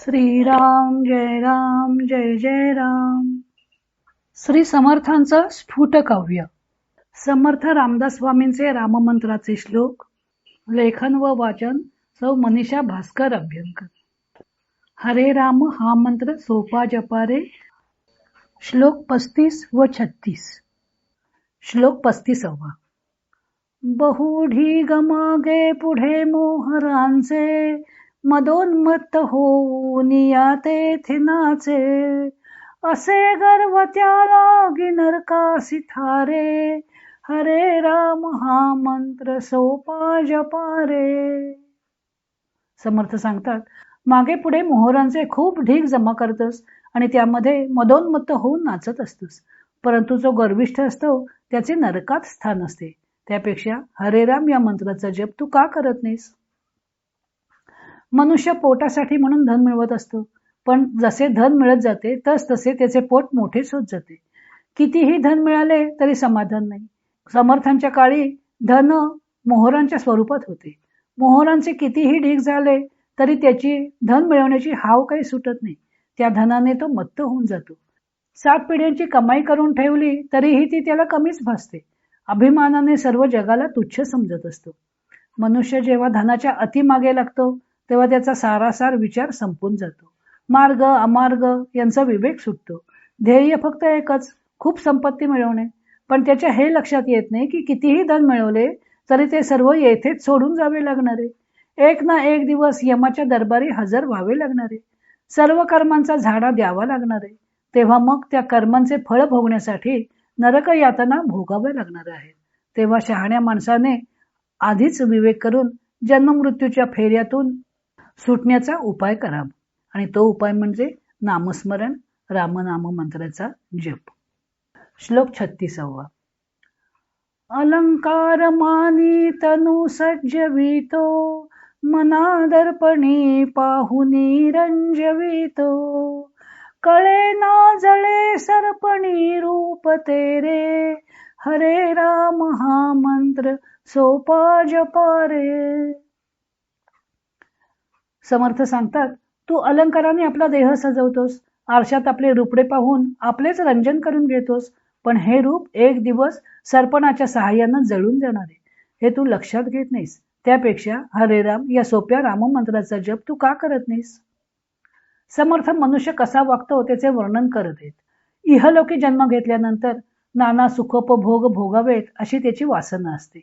श्रीराम जय जय राम. श्री समर्थांचं स्फुट काव्य. समर्थ रामदास स्वामींचे राममंत्राचे श्लोक. लेखन व वाचन सौ मनीषा भास्कर अभ्यंकर. हरे राम हा मंत्र सोपा जपारे. श्लोक 35 व 36. श्लोक 35. बहुढी गमागे पुढे मोहरांचे, मदोन्मत्त होऊन या तेथे नाचे. असे गर्व त्याला नरकासी थारे, हरे राम हा मंत्र सोपा जपारे. समर्थ सांगतात, मागे पुढे मोहरांचे खूप ढीग जमा करतस आणि त्यामध्ये मदोन्मत्त होऊन नाचत असतोस, परंतु जो गर्विष्ठ असतो त्याचे नरकात स्थान असते. त्यापेक्षा हरे राम या मंत्राचा जप तू का करत नाहीस? मनुष्य पोटासाठी म्हणून धन मिळवत असतो, पण जसे धन मिळत जाते तसे त्याचे पोट मोठेच होत जाते. कितीही धन मिळाले तरी समाधान नाही. समर्थांच्या काळी धन मोहरांच्या स्वरूपात होते. मोहरांचे कितीही ढीग झाले तरी त्याची धन मिळवण्याची हाव काही सुटत नाही. त्या धनाने तो मत्त होऊन जातो. 7 पिढ्यांची कमाई करून ठेवली तरीही ती त्याला कमीच भासते. अभिमानाने सर्व जगाला तुच्छ समजत असतो. मनुष्य जेव्हा धनाच्या अति मागे लागतो तेव्हा त्याचा सारासार विचार संपून जातो. मार्ग अमार्ग यांचा विवेक सुटतो. ध्येय फक्त एकच, खूप संपत्ती मिळवणे. पण त्याच्या हे लक्षात येत नाही की कितीही धन मिळवले तरी ते सर्व येथेच सोडून जावे लागणारे. एक ना एक दिवस यमाच्या दरबारी हजर व्हावे लागणारे. सर्व कर्मांचा झाडा द्यावा लागणारे. तेव्हा मग त्या कर्मांचे फळ भोगण्यासाठी नरक यातना भोगाव्या लागणार आहेत. तेव्हा शहाण्या माणसाने आधीच विवेक करून जन्ममृत्यूच्या फेऱ्यातून सुटण्याचा उपाय करावा. आणि तो उपाय म्हणजे नामस्मरण, रामनाम मंत्राचा जप. श्लोक 36. अलंकार मानी तनु सज्जवितो, मना दर्पणी पाहुनी रंजवितो. कळे ना जळे सर्पणी रूप तेरे, हरे राम हा मंत्र सोपा जपारे. समर्थ सांगतात, तू अलंकाराने आपला देह सजवतोस, आरशात आपले रूपडे पाहून आपलेच रंजन करून घेतोस, पण हे रूप एक दिवस सर्पणाच्या सहाय्यानं जळून जाणार आहे. हे तू लक्षात घेत नाहीस. त्यापेक्षा हरे राम या सोप्या राममंत्राचा जप तू का करत नाहीस? समर्थ मनुष्य कसा वागतो त्याचे वर्णन करत आहेत. इहलोकी जन्म घेतल्यानंतर नाना सुखोपभोग भोगावेत अशी त्याची वासना असते.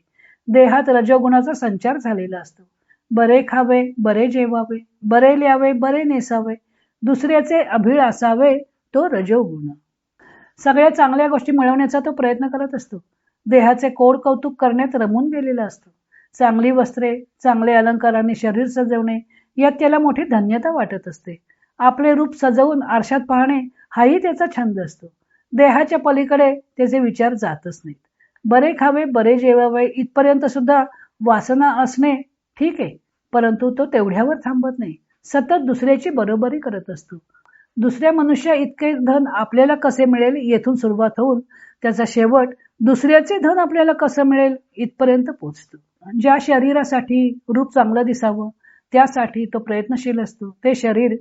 देहात रजोगुणाचा संचार झालेला असतो. बरे खावे, बरे जेवावे, बरे ल्यावे, बरे नेसावे, दुसऱ्याचे अभिळ असावे, तो रजोगुण. सगळ्या चांगल्या गोष्टी मिळवण्याचा तो प्रयत्न करत असतो. देहाचे कोड कौतुक करण्यात रमून गेलेला असतो. चांगली वस्त्रे, चांगले अलंकाराने शरीर सजवणे यात त्याला मोठी धन्यता वाटत असते. आपले रूप सजवून आरशात पाहणे हाही त्याचा छंद असतो. देहाच्या पलीकडे त्याचे विचार जातच नाहीत. बरे खावे, बरे जेवावे इथपर्यंत सुद्धा वासना असणे ठीक आहे, परंतु तो तेवढ्यावर थांबत नाही. सतत दुसऱ्याची बरोबरी करत असतो. दुसऱ्या मनुष्या इतके धन आपल्याला कसे मिळेल येथून सुरुवात होऊन त्याचा शेवट दुसऱ्याचे धन आपल्याला कसं मिळेल इथपर्यंत पोहोचतो. ज्या शरीरासाठी रूप चांगलं दिसावं त्यासाठी तो प्रयत्नशील असतो. ते शरीर,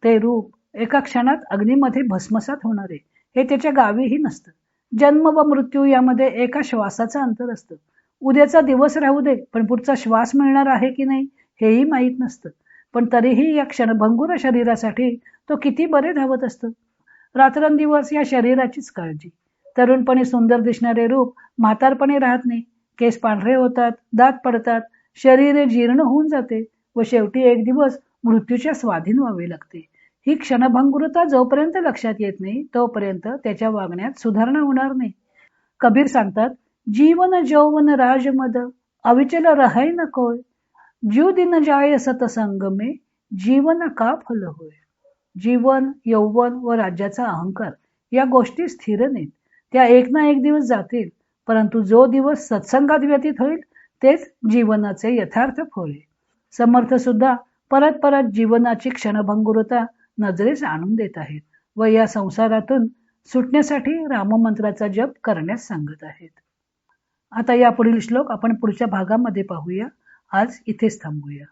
ते रूप एका क्षणात अग्नीमध्ये भस्मसात होणार आहे हे त्याच्या गावीही नसतं. जन्म व मृत्यू यामध्ये एका श्वासाचं अंतर असतं. उद्याचा दिवस राहू दे, पण पुढचा श्वास मिळणार आहे की नाही हेही माहीत नसतं. पण तरीही या क्षणभंगुर शरीरासाठी तो किती बरे धावत असतो. रात्रंदिवस या शरीराचीच काळजी. तरुणपणी सुंदर दिसणारे रूप म्हातारपणी राहत नाही. केस पांढरे होतात, दात पडतात, शरीर जीर्ण होऊन जाते व शेवटी एक दिवस मृत्यूच्या स्वाधीन व्हावे लागते. ही क्षणभंगुरता जोपर्यंत लक्षात येत नाही तोपर्यंत त्याच्या वागण्यात सुधारणा होणार नाही. कबीर सांगतात, जीवन जौवन राजमद अविचल रहै न कोय, ज्यू दिन जाय सतसंग में जीवन का फल होय. जीवन, यौवन व राज्याचा अहंकार या गोष्टी स्थिर नाहीत. त्या एक ना एक दिवस जातील, परंतु जो दिवस सत्संगात व्यतीत होईल तेच जीवनाचे यथार्थ फळ आहे. समर्थ सुद्धा परत परत जीवनाची क्षणभंगुरता नजरेस आणून देत आहेत व या संसारातून सुटण्यासाठी राममंत्राचा जप करण्यास सांगत आहेत. आता या पुढील श्लोक आपण पुढच्या भागामध्ये पाहूया. आज इथेच थांबूया.